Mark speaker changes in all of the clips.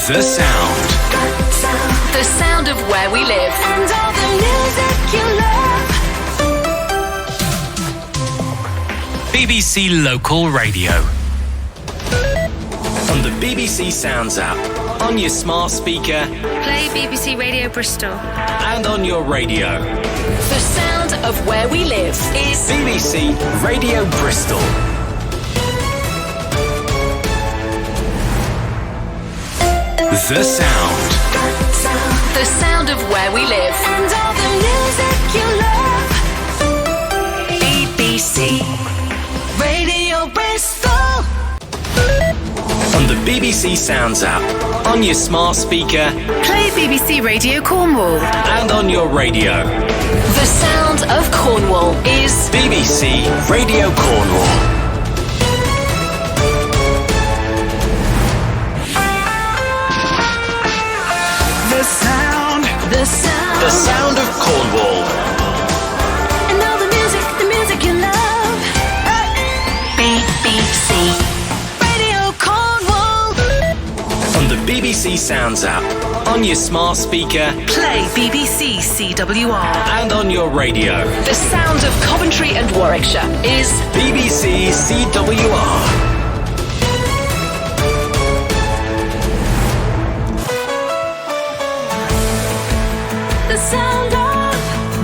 Speaker 1: The sound.
Speaker 2: The sound of where we live. And all the music you love.
Speaker 1: BBC Local Radio. On the BBC Sounds app, on your smart speaker,
Speaker 3: play BBC Radio Bristol,
Speaker 1: and on your radio.
Speaker 2: The sound of where we live is
Speaker 1: BBC Radio Bristol. The sound.
Speaker 2: The sound of where we live. And all the music you love. BBC Radio Bristol.
Speaker 1: On the BBC Sounds app, on your smart speaker,
Speaker 3: play BBC Radio Cornwall,
Speaker 1: and on your radio.
Speaker 2: The sound of Cornwall is
Speaker 1: BBC Radio Cornwall.
Speaker 2: The sound. The sound.
Speaker 1: The sound of Cornwall.
Speaker 2: And all the music you love. BBC Radio Cornwall.
Speaker 1: On the BBC Sounds app, on your smart speaker,
Speaker 3: play BBC CWR,
Speaker 1: and on your radio.
Speaker 2: The sound of Coventry and Warwickshire is
Speaker 1: BBC CWR.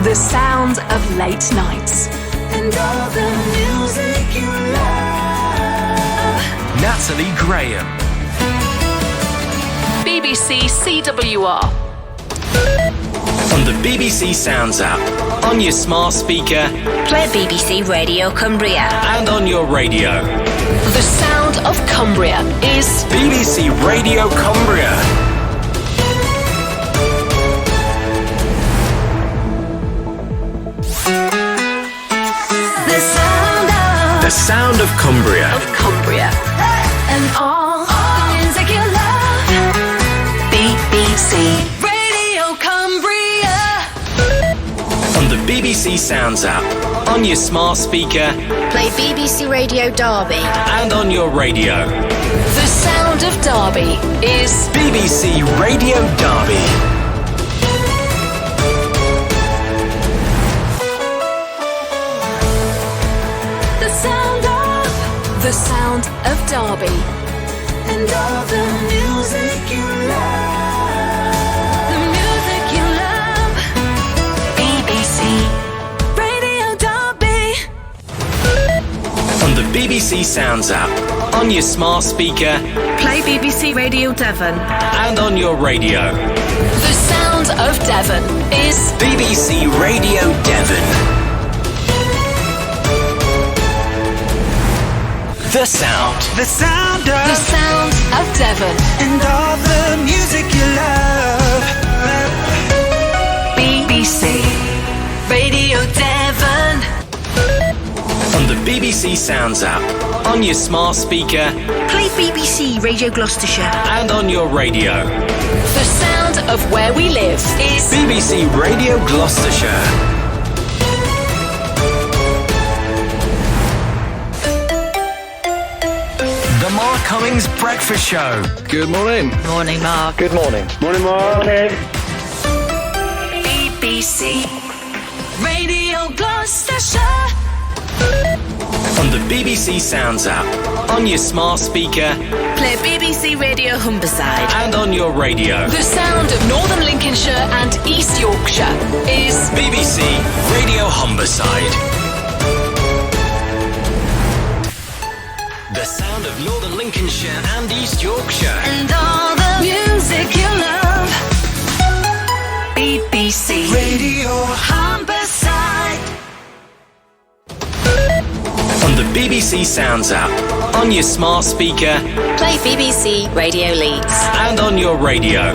Speaker 2: the sound of late nights. And all the music you love.
Speaker 1: Natalie Graham.
Speaker 2: BBC CWR.
Speaker 1: On the BBC Sounds app, on your smart speaker,
Speaker 3: play BBC Radio Cumbria,
Speaker 1: and on your radio.
Speaker 2: The sound of Cumbria is
Speaker 1: BBC Radio Cumbria. The sound of Cumbria.
Speaker 2: And all the music you love. BBC Radio Cumbria.
Speaker 1: On the BBC Sounds app, on your smart speaker,
Speaker 3: play BBC Radio Derby,
Speaker 1: and on your radio.
Speaker 2: The sound of Derby is
Speaker 1: BBC Radio Derby.
Speaker 2: The sound of Derby. And all the music you love. The music you love. BBC Radio Derby.
Speaker 1: On the BBC Sounds app, on your smart speaker,
Speaker 3: play BBC Radio Devon,
Speaker 1: and on your radio.
Speaker 2: The sound of Devon is
Speaker 1: BBC Radio Devon. The sound.
Speaker 4: The sound
Speaker 2: of Devon.
Speaker 4: And all the music you love.
Speaker 2: BBC Radio Devon.
Speaker 1: On the BBC Sounds app, on your smart speaker,
Speaker 3: play BBC Radio Gloucestershire,
Speaker 1: and on your radio.
Speaker 2: The sound of where we live is
Speaker 1: BBC Radio Gloucestershire. The Mark Cummings Breakfast Show.
Speaker 5: Good morning.
Speaker 3: Morning, Mark.
Speaker 5: Good morning.
Speaker 6: Morning, Mark.
Speaker 2: BBC Radio Gloucestershire.
Speaker 1: On the BBC Sounds app, on your smart speaker,
Speaker 3: play BBC Radio Humberside,
Speaker 1: and on your radio.
Speaker 2: The sound of Northern Lincolnshire and East Yorkshire is
Speaker 1: BBC Radio Humberside. The sound of Northern Lincolnshire and East Yorkshire.
Speaker 2: And all the music you love. BBC
Speaker 4: Radio
Speaker 2: Humberside.
Speaker 1: On the BBC Sounds app, on your smart speaker,
Speaker 3: play BBC Radio Leeds,
Speaker 1: and on your radio.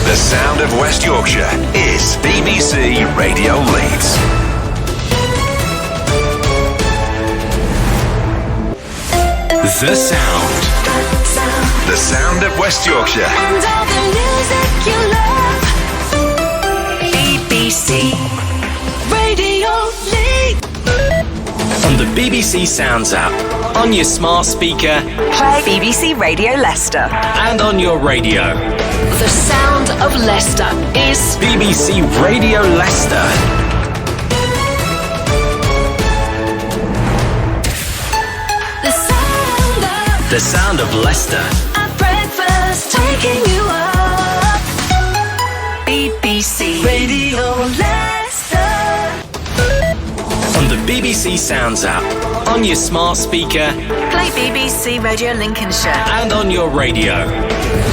Speaker 7: The sound of West Yorkshire is BBC Radio Leeds.
Speaker 1: The sound.
Speaker 7: The sound of West Yorkshire.
Speaker 2: And all the music you love. BBC Radio Leeds.
Speaker 1: On the BBC Sounds app, on your smart speaker,
Speaker 5: Play BBC Radio Leicester.
Speaker 1: and on your radio.
Speaker 2: The sound of Leicester is
Speaker 1: BBC Radio Leicester.
Speaker 2: the sound of
Speaker 1: The sound of Leicester.
Speaker 2: at breakfast, taking you up.
Speaker 5: BBC
Speaker 2: Radio Leicester.
Speaker 1: On the BBC Sounds app, on your smart speaker,
Speaker 3: Play BBC Radio Lincolnshire.
Speaker 1: and on your radio.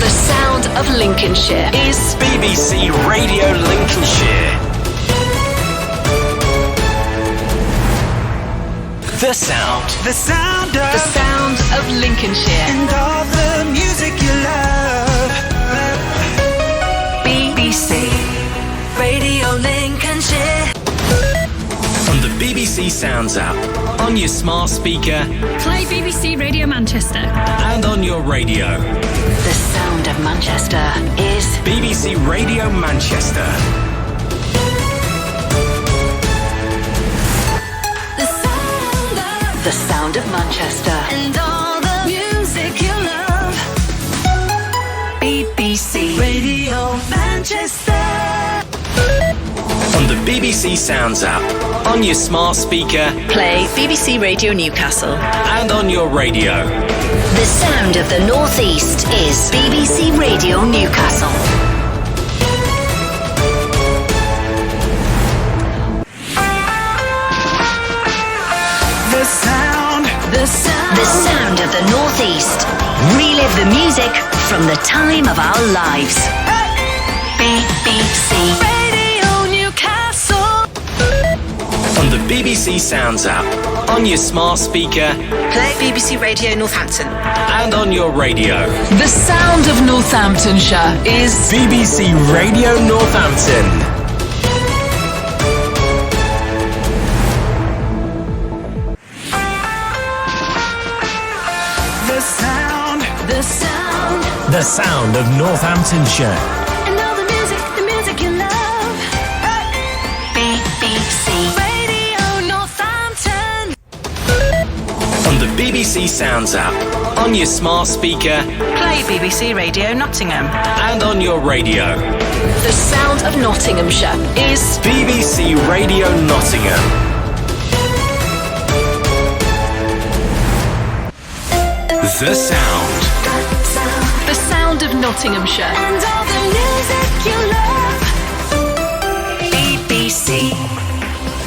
Speaker 2: The sound of Lincolnshire is
Speaker 1: BBC Radio Lincolnshire. The sound.
Speaker 4: The sound
Speaker 2: the
Speaker 4: of
Speaker 2: sound of Lincolnshire.
Speaker 4: and all the music you love.
Speaker 2: BBC Radio Lincolnshire.
Speaker 1: On the BBC Sounds app, on your smart speaker,
Speaker 6: Play BBC Radio Manchester.
Speaker 1: and on your radio.
Speaker 2: The sound of Manchester is
Speaker 1: BBC Radio Manchester.
Speaker 2: the sound of Manchester. And all the music you love. BBC Radio Manchester.
Speaker 1: On the BBC Sounds app, on your smart speaker,
Speaker 3: Play BBC Radio Newcastle.
Speaker 1: and on your radio.
Speaker 8: The sound of the Northeast is BBC Radio Newcastle.
Speaker 4: The sound.
Speaker 2: The sound.
Speaker 8: The sound of the Northeast. Relive the music from the time of our lives. BBC.
Speaker 2: Radio Newcastle.
Speaker 1: On the BBC Sounds app, on your smart speaker,
Speaker 3: Play BBC Radio Northampton.
Speaker 1: and on your radio.
Speaker 2: The sound of Northamptonshire is
Speaker 1: BBC Radio Northampton.
Speaker 4: The sound.
Speaker 2: the sound.
Speaker 1: The sound of Northamptonshire.
Speaker 2: And all the music you love.
Speaker 8: BBC.
Speaker 2: Radio Northampton.
Speaker 1: On the BBC Sounds app, on your smart speaker,
Speaker 3: Play BBC Radio Nottingham.
Speaker 1: and on your radio.
Speaker 2: The sound of Nottinghamshire is
Speaker 1: BBC Radio Nottingham. The sound.
Speaker 2: the sound of Nottinghamshire. And all the music you love.
Speaker 5: BBC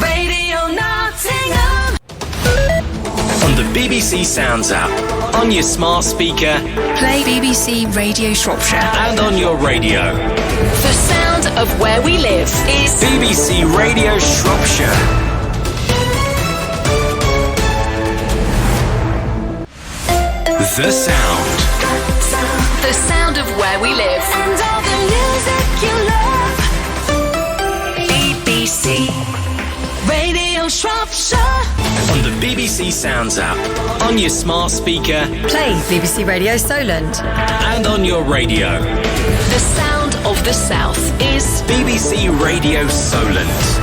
Speaker 2: Radio Nottingham.
Speaker 1: On the BBC Sounds app, on your smart speaker,
Speaker 3: Play BBC Radio Shropshire.
Speaker 1: and on your radio.
Speaker 2: The sound of where we live is
Speaker 1: BBC Radio Shropshire. The sound.
Speaker 2: the sound of where we live. And all the music you love.
Speaker 5: BBC
Speaker 2: Radio Shropshire.
Speaker 1: On the BBC Sounds app, on your smart speaker,
Speaker 9: Play BBC Radio Solent.
Speaker 1: and on your radio.
Speaker 2: The sound of the South is
Speaker 1: BBC Radio Solent.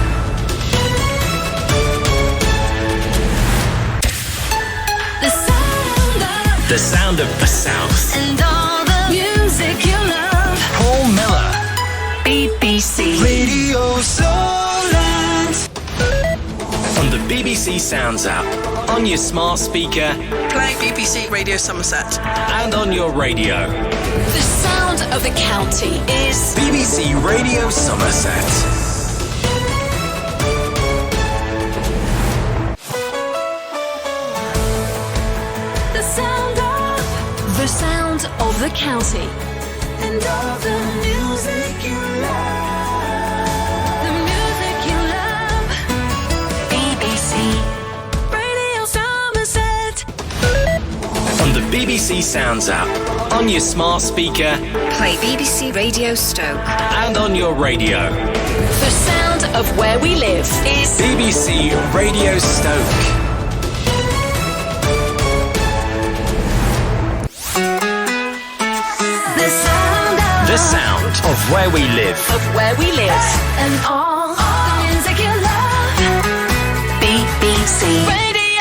Speaker 2: the sound of
Speaker 1: The sound of the South.
Speaker 2: and all the music you love.
Speaker 1: Paul Miller.
Speaker 5: BBC
Speaker 4: Radio Solent.
Speaker 1: On the BBC Sounds app, on your smart speaker,
Speaker 3: Play BBC Radio Somerset.
Speaker 1: and on your radio.
Speaker 2: The sound of the county is
Speaker 1: BBC Radio Somerset.
Speaker 2: the sound of the county. And all the music you love. The music you love.
Speaker 5: BBC
Speaker 2: Radio Somerset.
Speaker 1: On the BBC Sounds app, on your smart speaker,
Speaker 3: Play BBC Radio Stoke.
Speaker 1: and on your radio.
Speaker 2: The sound of where we live is
Speaker 1: BBC Radio Stoke.
Speaker 2: the sound of
Speaker 1: The sound of where we live.
Speaker 2: where we live. And all the music you love.
Speaker 5: BBC
Speaker 2: Radio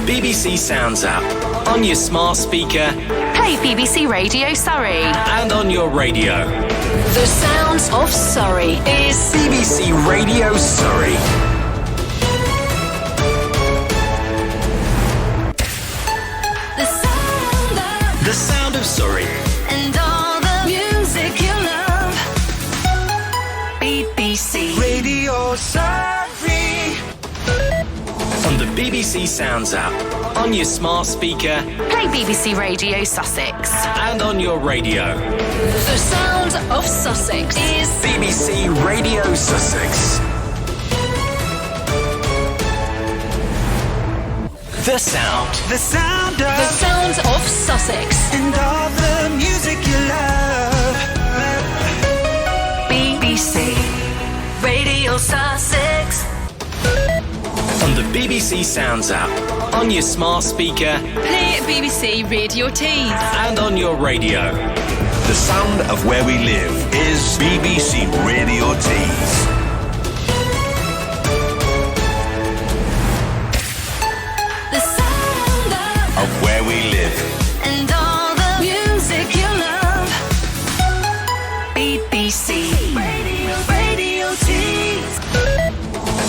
Speaker 1: BBC Sounds app, on your smart speaker,
Speaker 3: Play BBC Radio Surrey.
Speaker 1: and on your radio.
Speaker 2: The sounds of Surrey is
Speaker 1: BBC Radio Surrey.
Speaker 2: the sound of
Speaker 1: The sound of Surrey.
Speaker 2: and all the music you love.
Speaker 3: BBC.
Speaker 4: Radio Surrey.
Speaker 1: On the BBC Sounds app, on your smart speaker,
Speaker 3: Play BBC Radio Sussex.
Speaker 1: and on your radio.
Speaker 2: The sound of Sussex is
Speaker 1: BBC Radio Sussex. The sound.
Speaker 4: The sound
Speaker 2: the
Speaker 4: of
Speaker 2: sound of Sussex.
Speaker 4: and all the music you love.
Speaker 3: BBC.
Speaker 2: Radio Sussex.
Speaker 1: On the BBC Sounds app, on your smart speaker,
Speaker 6: Play BBC Radio Tees.
Speaker 1: and on your radio.
Speaker 7: The sound of where we live is BBC Radio Tees.
Speaker 2: The sound of
Speaker 7: Of where we live.
Speaker 2: and all the music you love.
Speaker 3: BBC.
Speaker 2: Radio Tees.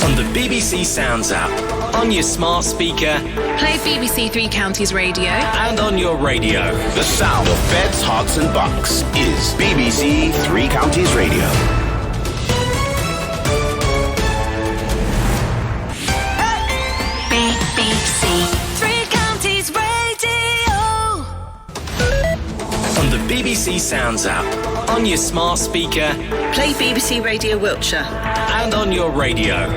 Speaker 1: On the BBC Sounds app, on your smart speaker,
Speaker 6: Play BBC Three Counties Radio.
Speaker 1: and on your radio.
Speaker 7: The sound of Beds, Hearts and Bucks is BBC Three Counties Radio.
Speaker 3: BBC.
Speaker 2: Three Counties Radio.
Speaker 1: On the BBC Sounds app, on your smart speaker,
Speaker 3: Play BBC Radio Wiltshire.
Speaker 1: and on your radio.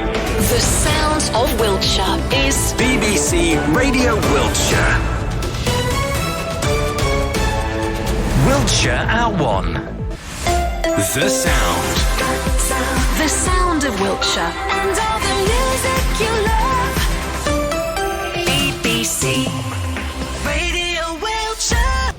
Speaker 2: The sound of Wiltshire is
Speaker 1: BBC Radio Wiltshire. Wiltshire at 1. The sound.
Speaker 2: the sound of Wiltshire and all the music you love.
Speaker 3: BBC.
Speaker 2: Radio Wiltshire.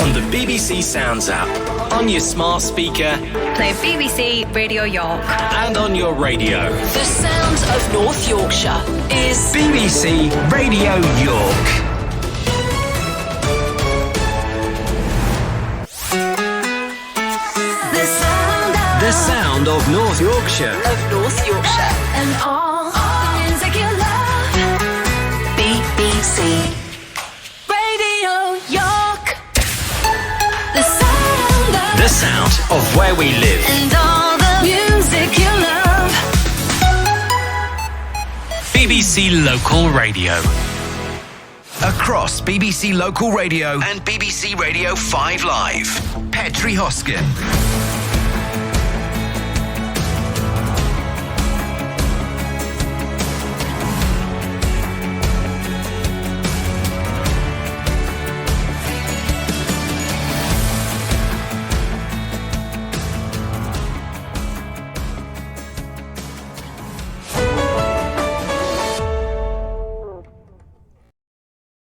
Speaker 1: On the BBC Sounds app, on your smart speaker,
Speaker 9: Play BBC Radio York.
Speaker 1: and on your radio.
Speaker 2: The sound of North Yorkshire is
Speaker 1: BBC Radio York.
Speaker 2: the sound of
Speaker 1: The sound of North Yorkshire.
Speaker 3: North Yorkshire.
Speaker 2: and all the music you love.
Speaker 3: BBC.
Speaker 2: Radio York. The sound of
Speaker 1: The sound of where we live.
Speaker 2: and all the music you love.
Speaker 1: BBC Local Radio.
Speaker 10: Across BBC Local Radio and BBC Radio 5 Live. Petri Hoskin.